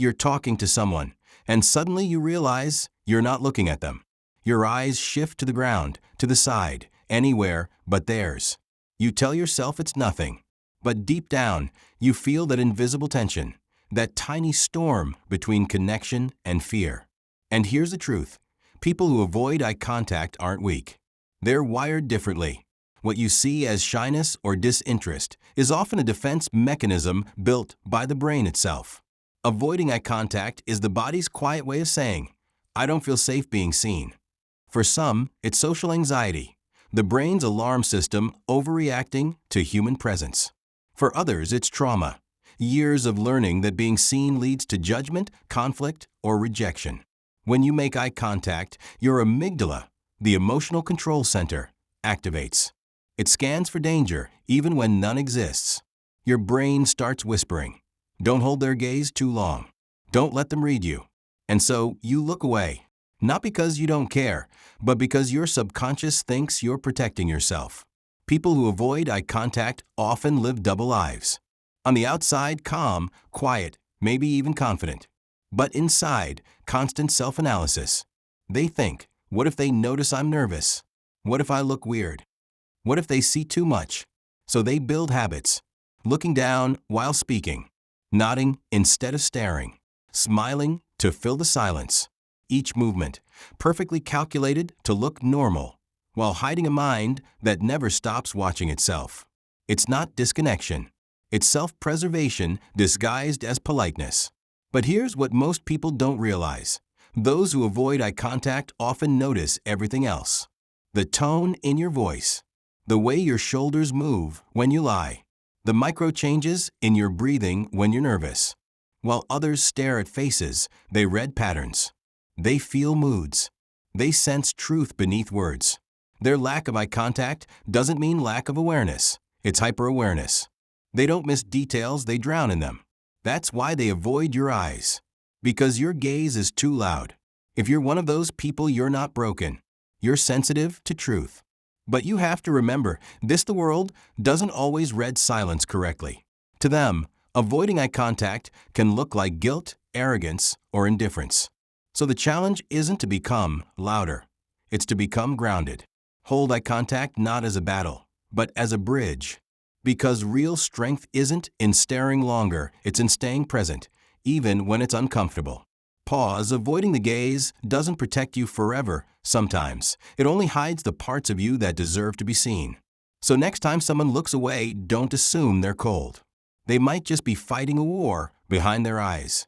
You're talking to someone, and suddenly you realize you're not looking at them. Your eyes shift to the ground, to the side, anywhere but theirs. You tell yourself it's nothing, but deep down, you feel that invisible tension, that tiny storm between connection and fear. And here's the truth. People who avoid eye contact aren't weak. They're wired differently. What you see as shyness or disinterest is often a defense mechanism built by the brain itself. Avoiding eye contact is the body's quiet way of saying, "I don't feel safe being seen." For some, it's social anxiety, the brain's alarm system overreacting to human presence. For others, it's trauma, years of learning that being seen leads to judgment, conflict, or rejection. When you make eye contact, your amygdala, the emotional control center, activates. It scans for danger, even when none exists. Your brain starts whispering, "Don't hold their gaze too long. Don't let them read you." And so you look away, not because you don't care, but because your subconscious thinks you're protecting yourself. People who avoid eye contact often live double lives. On the outside, calm, quiet, maybe even confident. But inside, constant self-analysis. They think, what if they notice I'm nervous? What if I look weird? What if they see too much? So they build habits. Looking down while speaking. Nodding instead of staring. Smiling to fill the silence. Each movement, perfectly calculated to look normal, while hiding a mind that never stops watching itself. It's not disconnection. It's self-preservation disguised as politeness. But here's what most people don't realize. Those who avoid eye contact often notice everything else. The tone in your voice, the way your shoulders move when you lie, the micro changes in your breathing when you're nervous. While others stare at faces, they read patterns. They feel moods. They sense truth beneath words. Their lack of eye contact doesn't mean lack of awareness. It's hyper-awareness. They don't miss details, they drown in them. That's why they avoid your eyes. Because your gaze is too loud. If you're one of those people, you're not broken. You're sensitive to truth. But you have to remember, the world doesn't always read silence correctly. To them, avoiding eye contact can look like guilt, arrogance, or indifference. So the challenge isn't to become louder. It's to become grounded. Hold eye contact not as a battle, but as a bridge. Because real strength isn't in staring longer, it's in staying present, even when it's uncomfortable. Pause. Avoiding the gaze doesn't protect you forever. Sometimes it only hides the parts of you that deserve to be seen. So next time someone looks away, don't assume they're cold. They might just be fighting a war behind their eyes.